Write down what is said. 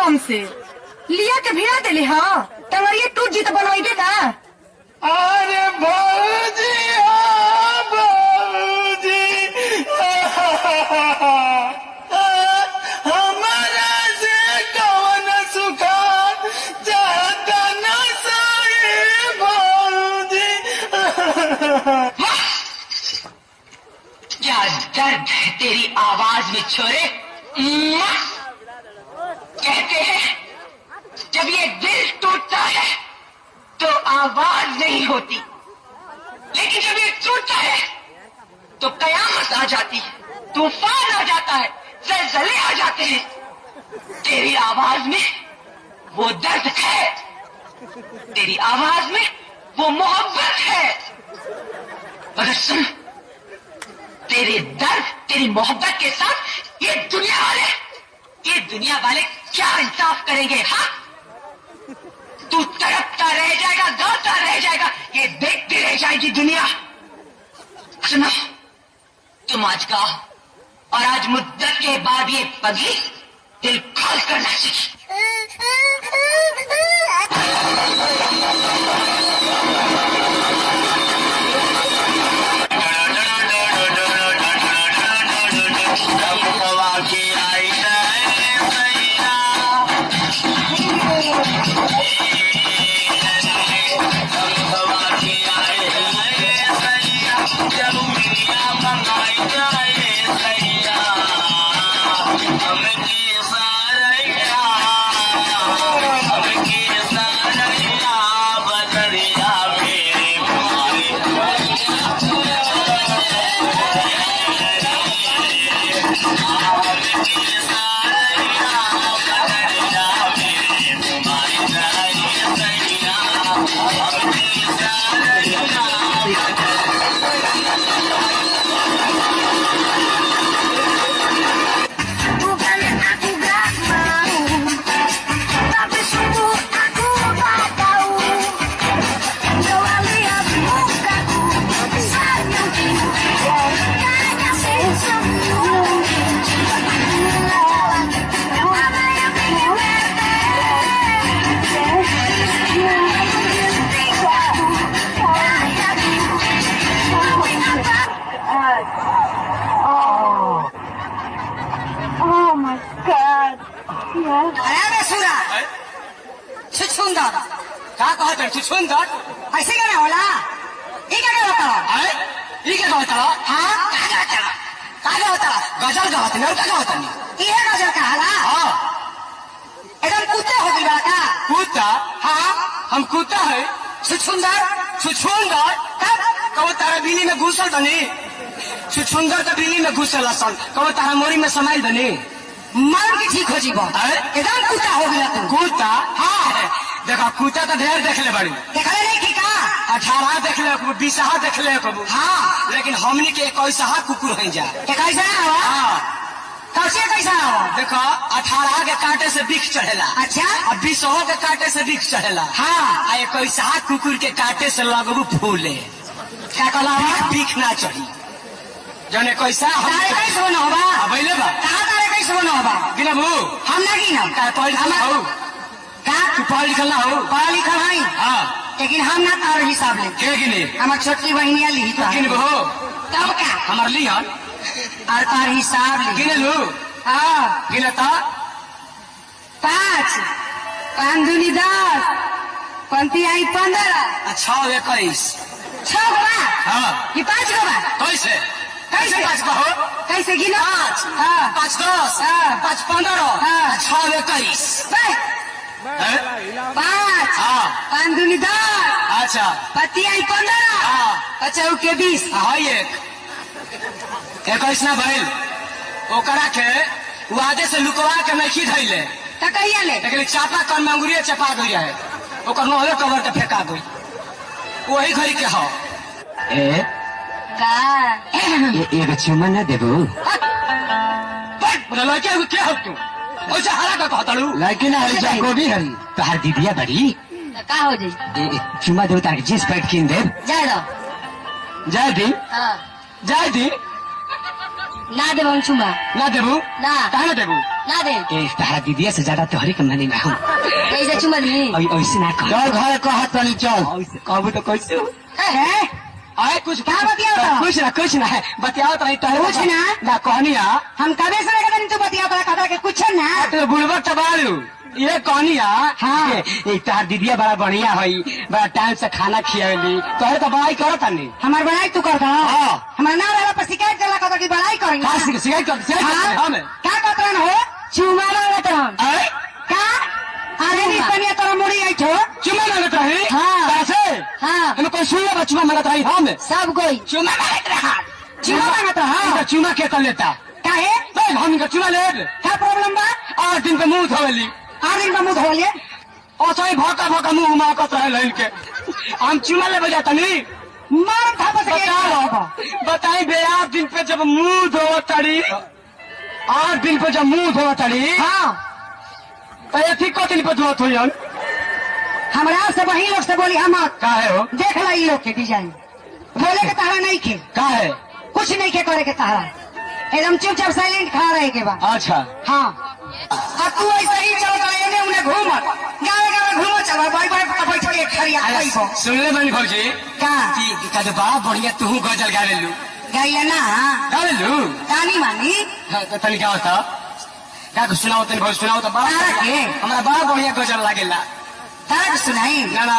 हमसे लिया के भिड़ा देले। हाँ टंगरिए टूट जी तो बनवाइबे ना। अरे भौजी हमारा से कौन सुखा जाता न सही भौजी। क्या दर्द है तेरी आवाज में छोरे। कहते हैं जब ये दिल टूटता है तो आवाज नहीं होती, लेकिन जब ये टूटता है तो कयामत आ जाती है, तूफान आ जाता है, ज़लज़ले आ जाते हैं। तेरी आवाज में वो दर्द है, तेरी आवाज में वो मोहब्बत है। मगर सुन, तेरे दर्द तेरी मोहब्बत के साथ ये दुनिया वाले क्या इंसाफ करेंगे। हाँ तू तड़पता रह जाएगा, गाता रह जाएगा, ये देखती रह जाएगी दुनिया। सुनो, तुम आज गाओ और आज मुद्दत के बाद ये पगली दिल खोल कर नाचेगी। क्या कहते हैं सुंदर ऐसे क्या होला? ये क्या होता है? ये क्या होता है? हाँ क्या होता है? गजल का होता है, क्या होता है? ये गजल का हाला? हाँ एकदम कुत्ते हो गई बड़ा का। कुत्ता? हाँ हम कुत्ता है। सुंदर तब कहो तारा बिल्ली में घुसल बनी। सुंदर तो बिल्ली में घुसल असल, कहो तारा मोरी में समाइल बनी। मर के ठीक हो जीबो। एकदम कुत्ता हो गया तू। कुत्ता? हाँ देखो कुत्ता तो ढेर देख ले बड़ी, देखले नहीं ठीक है। 18 देख ले, 20 देख ले कबू। हाँ लेकिन हमनी के 21 कुकुर है जा। कैसा है? हाँ कैसे कैसा है? देखो 18 के काटे से बिख चढ़ेला। अच्छा और 20 के काटे से बिख चढ़ेला। हाँ 21 कुकुर के काटे से लगबू फूले। क्या कहला? बिख ना चढ़ी जने कैसा तारे कैसे बना होगा? अबैले बा कहाँ तारे कैसे बना होगा? गिनबू हम ना गिनब। का पढ़ लिखल हो? का तू पढ़ लिखल ना हो? पढ़ा लिखल है, हाँ लेकिन हम ना तार हिसाब ले। के गिने? हमार छोटकी बहनिया ली तो गिनबू हो? तब क्या हमार लिहन और तार हिसाब ले। गिनलू? हाँ गिनता 5 5 दूनी 10 पंती आई 15 6 21 6 गो बा। हाँ ये 5 गो बा। कैसे कैसे 5 का हो? कैसे गिनो? 5 हाँ 5 10 हाँ 5 15 हाँ 6 21 5 हाँ 5 दूनी 10 अच्छा पति आई 15 हाँ 5 के 20। हाँ 21 ना भइल ओकरा के वादे से लुकवा के नहीं धैले तो कहिया ले? लेकिन चापा कर में अंगुरिया चपा गई है, ओकर नोहे कवर के फेंका गई। वही घड़ी के हो ए का एक चुम्मा ना देबू? बोला लड़के को क्या हो तू? ओसे हरा का कहतलू लेकिन हरी को भी हरी तोहार दीदिया बड़ी का हो जाई? चुम्मा देव तार जींस पैंट किन दे जाए दो। जाए दी हाँ जाए दी ना देबो चुमा ना देबू ना कहा ना देबू ना दे ए तारा दीदी से ज्यादा तोहरे के मानी ना हम कैसे चुमा दी ऐसे ना कह चल घर कहा तनी चल कहबू तो कैसे हो है आए कुछ क्या बतियाओ तो? कुछ ना है बतियाओ तो नहीं तोहरे कुछ ना? कहनी हम कबे से लगा तू बतिया कथा के कुछ ना तो बुढ़बक तबालू ये कहनी हाँ। तार दीदिया बड़ा बढ़िया हई बड़ा टाइम से खाना खियावली तोहरे तो बड़ाई करत नहीं हमार बड़ाई तू करता हाँ। हमार नाम रहला पर शिकायत चला कथा की बड़ाई करेंगे का शिकायत कर हमें क्या कतरन हो चुमा मांगत रहन का अरे नी कनिया तोरा मुड़ी आई छो चुमा मांगत रही हाँ। कैसे हाँ हमें कोई सुन ले चुमा मांगत रही हम सब कोई चुमा मांगत रहा चुमा मांगत रहा इनका चुमा के कर लेता काहे हम इनका चुमा ले क्या प्रॉब्लम बा 8 दिन पे मुंह धोली आठ दिन का मुंह धो लिए और सही भौका मुंह माकत रहे इनके हम चुमा ले बजाता नहीं मार था बस के बताई बे 8 दिन पे जब मुंह धो तड़ी 8 दिन पे जब मुंह धो तड़ी हाँ तो ये ठीक को दिन पे धोत हुई हमरा से वही लोग से बोली हम काहे हो देख ला ये लोग के डिजाइन बोले के तारा नहीं खे काहे कुछ नहीं खे करे के तारा एकदम चुपचाप साइलेंट खा रहे के बाद अच्छा हाँ अब तू ऐसे ही चल रहा है उन्हें घूम गाँव घूमो चल बाई बैठ के खड़िया खाइबो सुन ले बनी भौजी का का जो बड़ा बढ़िया तू गजल गा लेलू गाइला ना गा लेलू तानी मानी तो तनी क्या होता क्या सुनाओ तनी भौज सुनाओ तो बड़ा तारा के हमरा बड़ा बढ़िया गजल लागेला तारा के सुनाई ना